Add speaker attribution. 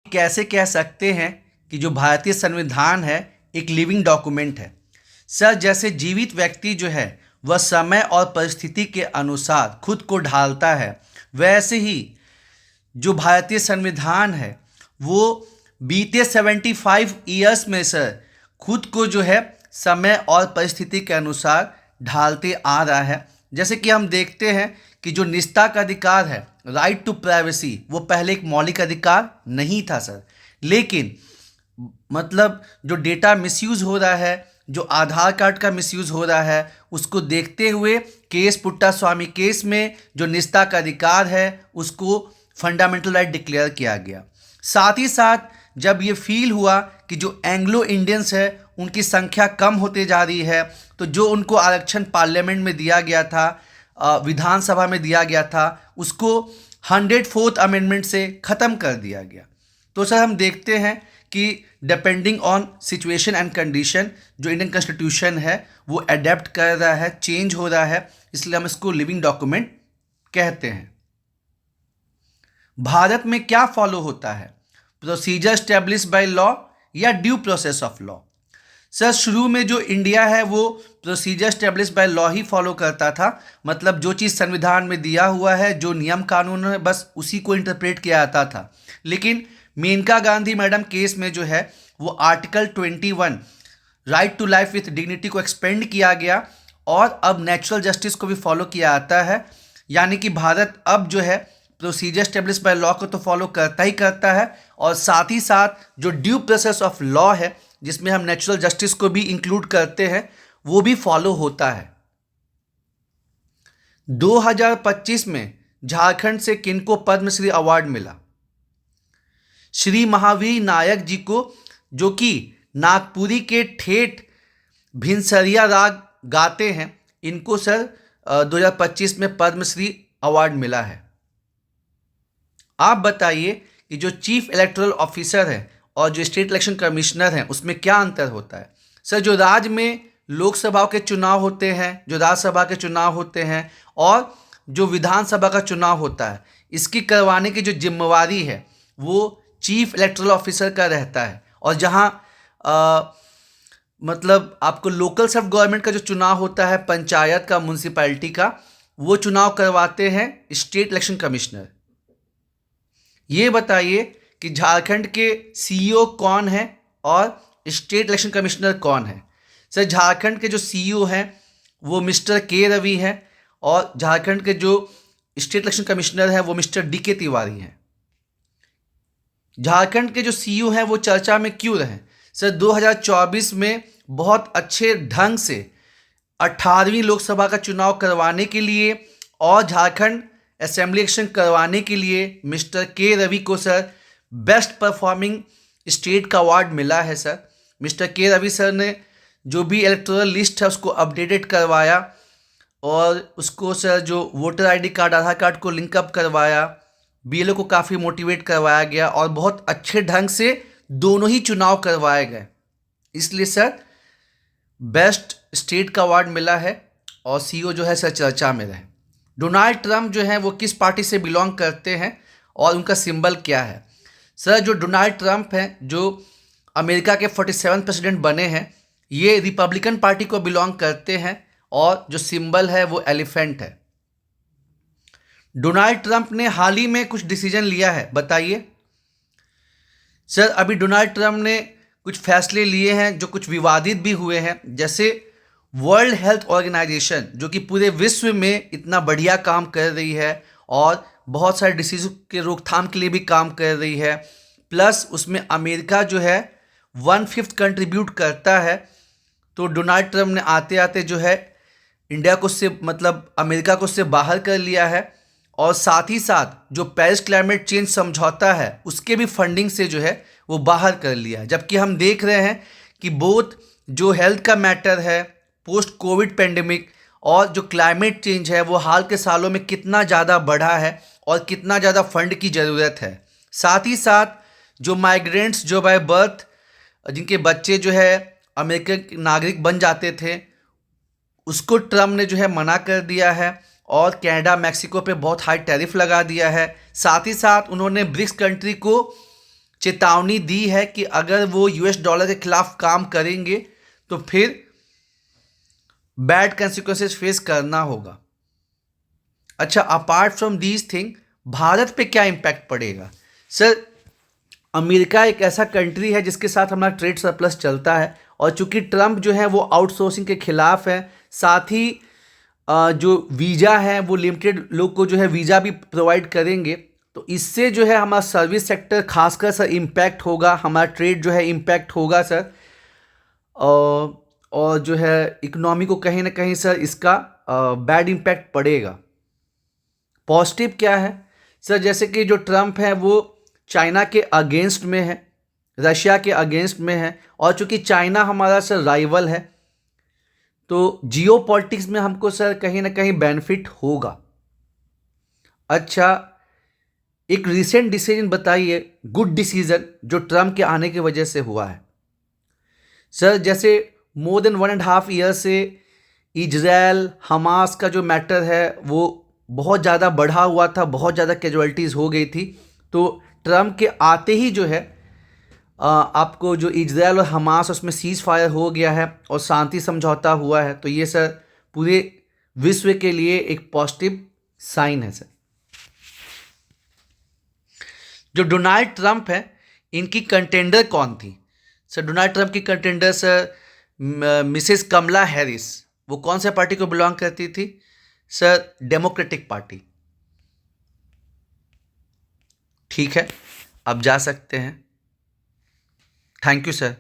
Speaker 1: कैसे कह सकते हैं कि जो भारतीय संविधान है एक लिविंग डॉक्यूमेंट है। सर, जैसे जीवित व्यक्ति जो है वह समय और परिस्थिति के अनुसार खुद को ढालता है, वैसे ही जो भारतीय संविधान है वो बीते 75 ईयर्स में सर खुद को जो है समय और परिस्थिति के अनुसार ढालते आ रहा है। जैसे कि हम देखते हैं कि जो निजता का अधिकार है, राइट टू प्राइवेसी, वो पहले एक मौलिक अधिकार नहीं था सर, लेकिन मतलब जो डेटा मिसयूज़ हो रहा है, जो आधार कार्ड का मिसयूज़ हो रहा है, उसको देखते हुए केस पुट्टा स्वामी केस में जो निजता का अधिकार है उसको फंडामेंटल राइट डिक्लेयर किया गया। साथ ही साथ जब ये फील हुआ कि जो एंग्लो इंडियंस है उनकी संख्या कम होते जा रही है, तो जो उनको आरक्षण पार्लियामेंट में दिया गया था, विधानसभा में दिया गया था, उसको 104th अमेंडमेंट से ख़त्म कर दिया गया। तो सर हम देखते हैं कि depending on situation and condition जो इंडियन कॉन्स्टिट्यूशन है वो अडेप्ट कर रहा है, चेंज हो रहा है, इसलिए हम इसको लिविंग डॉक्यूमेंट कहते हैं। भारत में क्या फॉलो होता है, प्रोसीजर स्टैब्लिश बाय लॉ या due process of law? Sir, शुरू में जो इंडिया है वो procedure establish by law he follow करता था, मतलब जो चीज़ संविधान में दिया हुआ है, जो नियम कानून है, बस उसी को इंटरप्रेट किया जाता था। लेकिन मेनका गांधी मैडम केस में जो है वो article 21 right to life with dignity को एक्सपेंड किया गया और अब नेचुरल जस्टिस को भी फॉलो किया जाता है। यानी कि भारत अब जो है प्रोसीजर स्टेब्लिश बाय लॉ को तो फॉलो करता ही करता है, और साथ ही साथ जो ड्यू प्रोसेस ऑफ लॉ है जिसमें हम नेचुरल जस्टिस को भी इंक्लूड करते हैं वो भी फॉलो होता है। 2025 में झारखंड से किनको पद्मश्री अवार्ड मिला? श्री महावीर नायक जी को, जो कि नागपुरी के ठेठ भिनसरिया राग गाते हैं, इनको सर 2025 में पद्मश्री अवार्ड मिला है। आप बताइए कि जो चीफ इलेक्टोरल ऑफिसर है और जो स्टेट इलेक्शन कमिश्नर हैं उसमें क्या अंतर होता है? सर, जो राज्य में लोकसभा के चुनाव होते हैं, जो राज्यसभा के चुनाव होते हैं और जो विधानसभा का चुनाव होता है, इसकी करवाने की जो जिम्मेवारी है वो चीफ इलेक्टोरल ऑफिसर का रहता है। और जहाँ मतलब आपको लोकल सेल्फ गवर्नमेंट का जो चुनाव होता है, पंचायत का, म्यूनसिपैलिटी का, वो चुनाव करवाते हैं स्टेट इलेक्शन कमिश्नर। ये बताइए कि झारखंड के सीईओ कौन है और स्टेट इलेक्शन कमिश्नर कौन है? सर, झारखंड के जो सीईओ हैं वो मिस्टर के रवि हैं और झारखंड के जो स्टेट इलेक्शन कमिश्नर हैं वो मिस्टर डी के तिवारी हैं। झारखंड के जो सीईओ हैं वो चर्चा में क्यों रहे? सर, 2024 में बहुत अच्छे ढंग से 18वीं लोकसभा का चुनाव करवाने के लिए और झारखंड असेंबली इलेक्शन करवाने के लिए मिस्टर के रवि को सर बेस्ट परफॉर्मिंग स्टेट का अवार्ड मिला है। सर, मिस्टर के रवि सर ने जो भी इलेक्टोरल लिस्ट है उसको अपडेटेड करवाया और उसको सर जो वोटर आईडी कार्ड, आधार कार्ड को लिंकअप करवाया, बीएलओ को काफ़ी मोटिवेट करवाया गया और बहुत अच्छे ढंग से दोनों ही चुनाव करवाए गए, इसलिए सर बेस्ट स्टेट का अवार्ड मिला है और सीईओ जो है सर चर्चा में रहे। डोनाल्ड ट्रंप जो है वो किस पार्टी से बिलोंग करते हैं और उनका सिंबल क्या है? सर, जो डोनाल्ड ट्रंप हैं, जो अमेरिका के 47 प्रेसिडेंट बने हैं, ये रिपब्लिकन पार्टी को बिलोंग करते हैं और जो सिंबल है वो एलिफेंट है। डोनाल्ड ट्रंप ने हाल ही में कुछ डिसीजन लिया है, बताइए। सर, अभी डोनाल्ड ट्रंप ने कुछ फैसले लिए हैं जो कुछ विवादित भी हुए हैं, जैसे वर्ल्ड हेल्थ ऑर्गेनाइजेशन जो कि पूरे विश्व में इतना बढ़िया काम कर रही है और बहुत सारे डिसीज़ के रोकथाम के लिए भी काम कर रही है, प्लस उसमें अमेरिका जो है 1/5 कंट्रीब्यूट करता है। तो डोनाल्ड ट्रंप ने आते आते जो है इंडिया को उससे, मतलब अमेरिका को उससे बाहर कर लिया है और साथ ही साथ जो पेरिस क्लाइमेट चेंज समझौता है उसके भी फंडिंग से जो है वो बाहर कर लिया है। जबकि हम देख रहे हैं कि बोथ जो हेल्थ का मैटर है, पोस्ट कोविड पेंडेमिक, और जो क्लाइमेट चेंज है वो हाल के सालों में कितना ज़्यादा बढ़ा है और कितना ज़्यादा फंड की ज़रूरत है। साथ ही साथ जो माइग्रेंट्स जो बाय बर्थ, जिनके बच्चे जो है अमेरिका के नागरिक बन जाते थे, उसको ट्रम्प ने जो है मना कर दिया है और कनाडा, मैक्सिको पे बहुत हाई टैरिफ लगा दिया है। साथ ही साथ उन्होंने ब्रिक्स कंट्री को चेतावनी दी है कि अगर वो यूएस डॉलर के खिलाफ काम करेंगे तो फिर बैड कंसिक्वेंसेस फेस करना होगा। अच्छा, apart from these thing Bharat पे क्या इम्पैक्ट पड़ेगा? सर, अमेरिका एक ऐसा कंट्री है जिसके साथ हमारा ट्रेड सरप्लस चलता है, और चूंकि ट्रम्प जो है वो आउटसोर्सिंग के खिलाफ है, साथ ही जो वीज़ा है वो लिमिटेड लोग को जो है वीज़ा भी प्रोवाइड करेंगे, तो इससे जो है हमारा सर्विस सेक्टर खासकर सर इम्पैक्ट होगा, हमारा ट्रेड जो है इम्पैक्ट होगा सर। और जो है इकोनॉमी को कहीं ना कहीं सर इसका बैड इम्पैक्ट पड़ेगा। पॉजिटिव क्या है सर? जैसे कि जो ट्रम्प है वो चाइना के अगेंस्ट में है, रशिया के अगेंस्ट में है, और चूंकि चाइना हमारा सर राइवल है, तो जियो पॉलिटिक्स में हमको सर कहीं ना कहीं बेनिफिट होगा। अच्छा, एक रिसेंट डिसीजन बताइए, गुड डिसीजन जो ट्रम्प के आने की वजह से हुआ है। सर, जैसे मोर देन 1.5 ईयर से इजराइल हमास का जो मैटर है वो बहुत ज़्यादा बढ़ा हुआ था, बहुत ज़्यादा कैजुअलिटीज़ हो गई थी। तो ट्रम्प के आते ही जो है आपको जो इजराइल और हमास उसमें सीज फायर हो गया है और शांति समझौता हुआ है, तो ये सर पूरे विश्व के लिए एक पॉजिटिव साइन है सर। जो डोनाल्ड ट्रम्प है, इनकी कंटेंडर कौन थी? सर, डोनाल्ड ट्रम्प की कंटेंडर सर मिसेस कमला हैरिस। वो कौन से पार्टी को बिलोंग करती थी? Sir, democratic party. ठीक है, अब जा सकते हैं। Thank you sir.